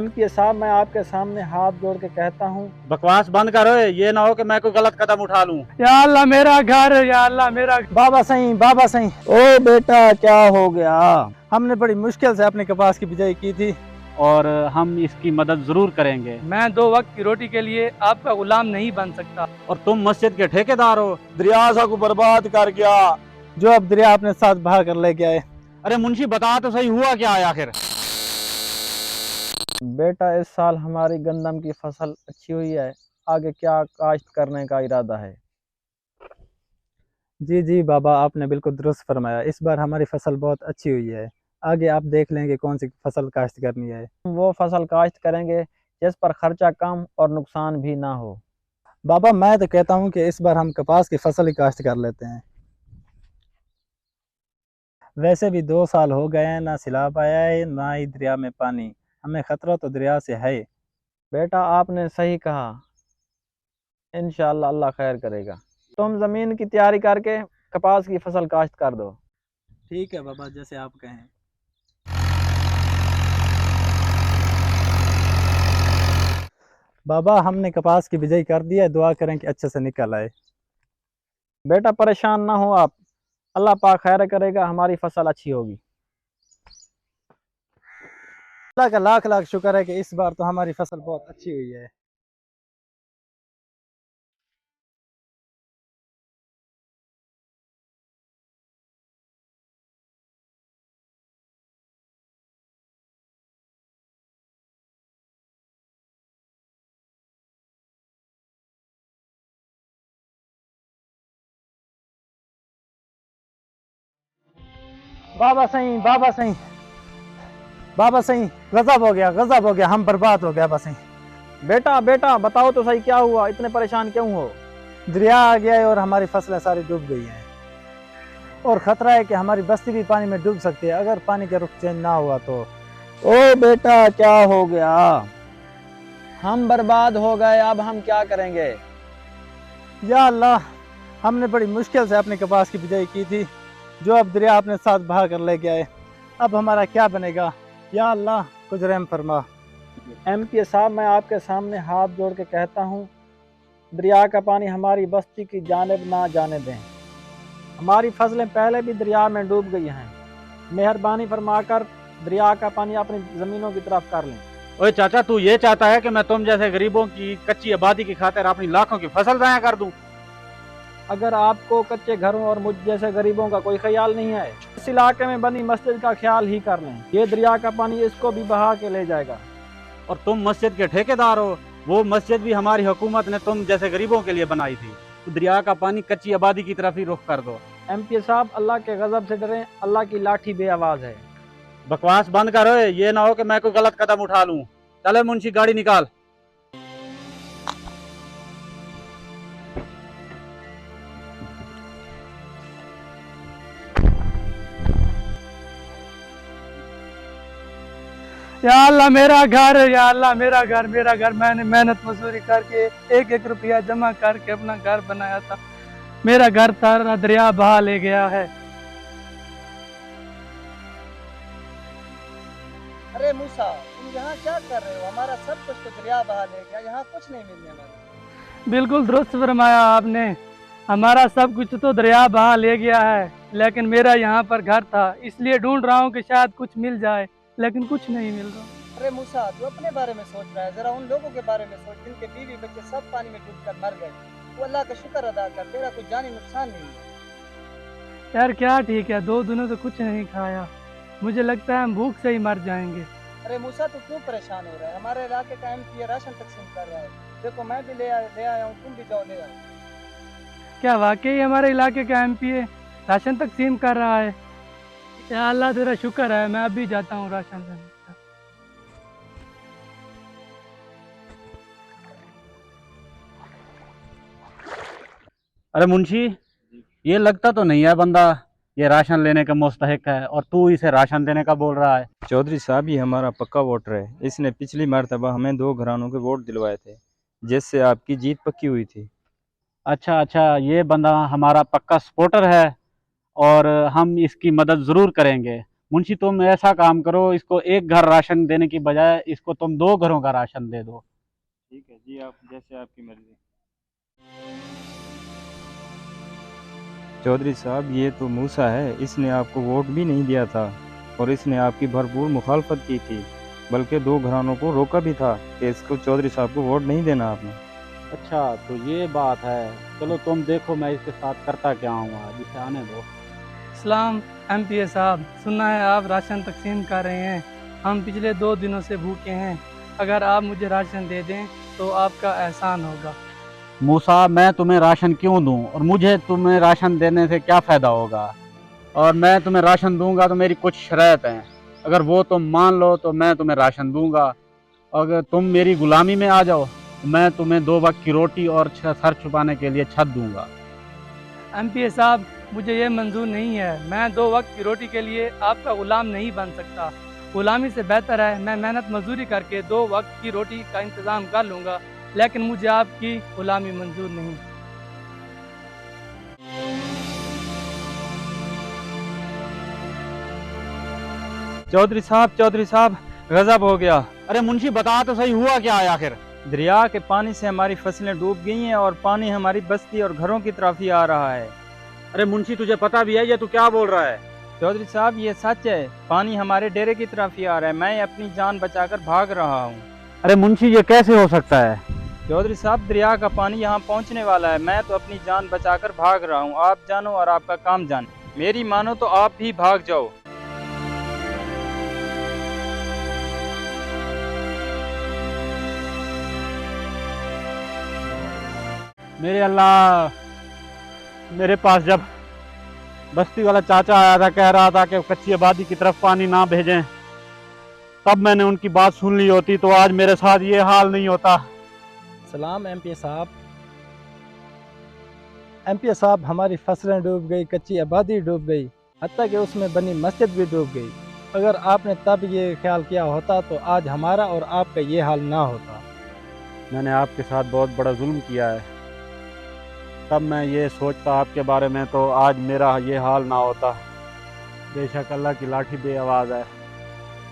MP साहब, मैं आपके सामने हाथ जोड़ के कहता हूँ, बकवास बंद करो, ये ना हो कि मैं कोई गलत कदम उठा लूं। या अल्लाह मेरा घर, या अल्लाह मेरा। बाबा सही, बाबा सही। ओ बेटा, क्या हो गया? हमने बड़ी मुश्किल से अपने कपास की बिजाई की थी और हम इसकी मदद जरूर करेंगे। मैं 2 वक्त की रोटी के लिए आपका गुलाम नहीं बन सकता। और तुम मस्जिद के ठेकेदार हो। दरिया सा को बर्बाद कर गया, जो अब दरिया अपने साथ बहा कर ले गया है। अरे मुंशी, बता तो सही, हुआ क्या है आखिर? बेटा, इस साल हमारी गंदम की फसल अच्छी हुई है। आगे क्या काश्त करने का इरादा है? जी जी बाबा, आपने बिल्कुल दुरुस्त फरमाया। इस बार हमारी फसल बहुत अच्छी हुई है। आगे आप देख लेंगे कौन सी फसल काश्त करनी है। वो फसल काश्त करेंगे जिस पर खर्चा कम और नुकसान भी ना हो। बाबा, मैं तो कहता हूँ कि इस बार हम कपास की फसल ही काश्त कर लेते हैं। वैसे भी 2 साल हो गए हैं, ना सैलाब आया है ना ही दरिया में पानी। हमें खतरा तो दरिया से है। बेटा, आपने सही कहा। इंशाअल्लाह अल्लाह खैर करेगा। तुम ज़मीन की तैयारी करके कपास की फसल काश्त कर दो। ठीक है बाबा, जैसे आप कहें। बाबा, हमने कपास की बिजाई कर दी है, दुआ करें कि अच्छे से निकल आए। बेटा, परेशान ना हो आप, अल्लाह पाक खैर करेगा, हमारी फसल अच्छी होगी। अल्लाह का लाख लाख शुक्र है कि इस बार तो हमारी फसल बहुत अच्छी हुई है। बाबा सही, बाबा सही, बाबा सही। गजब हो गया, गजब हो गया, हम बर्बाद हो गया। बस सही। बेटा बेटा, बताओ तो सही, क्या हुआ? इतने परेशान क्यों हो? दरिया आ गया है और हमारी फसलें सारी डूब गई हैं, और खतरा है कि हमारी बस्ती भी पानी में डूब सकती है अगर पानी का रुख चेंज ना हुआ तो। ओ बेटा, क्या हो गया? हम बर्बाद हो गए, अब हम क्या करेंगे? या अल्लाह, हमने बड़ी मुश्किल से अपने कपास की बिजाई की थी, जो अब दरिया अपने साथ बहा कर ले गया है। अब हमारा क्या बनेगा? या अल्लाह, कुछ रहम फरमा। MP साहब, मैं आपके सामने हाथ जोड़ के कहता हूँ, दरिया का पानी हमारी बस्ती की जानिब ना जाने दें। हमारी फसलें पहले भी दरिया में डूब गई हैं। मेहरबानी फरमाकर दरिया का पानी अपनी ज़मीनों की तरफ कर लें। ओए चाचा, तू ये चाहता है कि मैं तुम जैसे गरीबों की कच्ची आबादी की खातिर अपनी लाखों की फसल ज़ाया कर दूं? अगर आपको कच्चे घरों और मुझ जैसे गरीबों का कोई ख्याल नहीं है, इस इलाके में बनी मस्जिद का ख्याल ही कर लें। ये दरिया का पानी इसको भी बहा के ले जाएगा। और तुम मस्जिद के ठेकेदार हो। वो मस्जिद भी हमारी हुकूमत ने तुम जैसे गरीबों के लिए बनाई थी। तो दरिया का पानी कच्ची आबादी की तरफ ही रुख कर दो। MP साहब, अल्लाह के गजब से डरें, अल्लाह की लाठी बेआवाज है। बकवास बंद करो, ये ना हो कि मैं कोई गलत कदम उठा लूं। चले मुंशी, गाड़ी निकाल। या अल्लाह मेरा घर, या अल्लाह मेरा घर, मेरा घर। मैंने मेहनत मजदूरी करके 1-1 रुपया जमा करके अपना घर बनाया था। मेरा घर सारा दरिया बहा ले गया है। अरे मूसा, तुम यहाँ क्या कर रहे हो? हमारा सब कुछ तो दरिया बहा ले गया, यहाँ कुछ नहीं मिलने वाला। बिल्कुल दुरुस्त फरमाया आपने, हमारा सब कुछ तो दरिया बहा ले गया है, लेकिन मेरा यहाँ पर घर था, इसलिए ढूंढ रहा हूँ कि शायद कुछ मिल जाए, लेकिन कुछ नहीं मिल रहा। अरे मूसा, तू अपने बारे में सोच रहा है, जरा उन लोगों के बारे में सोच जिनके बीवी बच्चे सब पानी में डूबकर मर गए। वो अल्लाह का शुक्र अदा कर, तेरा कोई जानी नुकसान नहीं है। यार क्या ठीक है, 2 दिनों से कुछ नहीं खाया, मुझे लगता है हम भूख से ही मर जाएंगे। अरे मूसा, तू क्यों परेशान हो रहा है? हमारे इलाके का MP राशन तकसीम कर रहा है। देखो, मैं भी ले आया हूँ, तुम भी जाओ ले आओ। क्या वाकई हमारे इलाके का MP राशन तकसीम कर रहा है? या अल्लाह तेरा शुक्र है, मैं अभी जाता हूँ राशन लेने। अरे मुंशी, ये लगता तो नहीं है बंदा ये राशन लेने का मुस्तहिक है, और तू इसे राशन देने का बोल रहा है। चौधरी साहब ही हमारा पक्का वोटर है। इसने पिछली मर्तबा हमें 2 घरानों के वोट दिलवाए थे, जिससे आपकी जीत पक्की हुई थी। अच्छा अच्छा, ये बंदा हमारा पक्का सपोर्टर है और हम इसकी मदद ज़रूर करेंगे। मुंशी तुम ऐसा काम करो, इसको एक घर राशन देने की बजाय इसको तुम 2 घरों का राशन दे दो। ठीक है जी, आप जैसे आपकी मर्जी। चौधरी साहब, ये तो मूसा है, इसने आपको वोट भी नहीं दिया था और इसने आपकी भरपूर मुखालफत की थी, बल्कि 2 घरानों को रोका भी था कि इसको चौधरी साहब को वोट नहीं देना आपने। अच्छा तो ये बात है, चलो तुम देखो मैं इसके साथ करता क्या हूँ, आज इसे आने दो। सलाम एमपीए साहब, सुना है आप राशन तकसीम कर रहे हैं। हम पिछले 2 दिनों से भूखे हैं, अगर आप मुझे राशन दे दें तो आपका एहसान होगा। मूसा, मैं तुम्हें राशन क्यों दूं और मुझे तुम्हें राशन देने से क्या फ़ायदा होगा? और मैं तुम्हें राशन दूंगा तो मेरी कुछ शर्त हैं, अगर वो तुम मान लो तो मैं तुम्हें राशन दूंगा। अगर तुम मेरी गुलामी में आ जाओ तो मैं तुम्हें 2 वक्त की रोटी और सर छुपाने के लिए छत दूंगा। एमपीए साहब, मुझे ये मंजूर नहीं है। मैं 2 वक्त की रोटी के लिए आपका गुलाम नहीं बन सकता। गुलामी से बेहतर है मैं मेहनत मजदूरी करके 2 वक्त की रोटी का इंतज़ाम कर लूँगा, लेकिन मुझे आपकी गुलामी मंजूर नहीं। चौधरी साहब, गजब हो गया। अरे मुंशी बता तो सही, हुआ क्या है आखिर? दरिया के पानी से हमारी फसलें डूब गई हैं और पानी हमारी बस्ती और घरों की तरफ ही आ रहा है। अरे मुंशी तुझे पता भी है ये तू क्या बोल रहा है? चौधरी साहब, ये सच है, पानी हमारे डेरे की तरफ ही आ रहा है। मैं अपनी जान बचाकर भाग रहा हूँ। अरे मुंशी ये कैसे हो सकता है? चौधरी साहब, दरिया का पानी यहाँ पहुँचने वाला है, मैं तो अपनी जान बचाकर भाग रहा हूँ। आप जानो और आपका काम जाने, मेरी मानो तो आप भी भाग जाओ। मेरे अल्लाह, मेरे पास जब बस्ती वाला चाचा आया था, कह रहा था कि कच्ची आबादी की तरफ पानी ना भेजें, तब मैंने उनकी बात सुन ली होती तो आज मेरे साथ ये हाल नहीं होता। सलाम एमपीए साहब। एमपीए साहब, हमारी फसलें डूब गई, कच्ची आबादी डूब गई, हत्ता कि उसमें बनी मस्जिद भी डूब गई। अगर आपने तब ये ख्याल किया होता तो आज हमारा और आपका ये हाल ना होता। मैंने आपके साथ बहुत बड़ा जुल्म किया है, तब मैं ये सोचता आपके बारे में तो आज मेरा ये हाल ना होता। बेशक अल्लाह की लाठी बे आवाज़ है।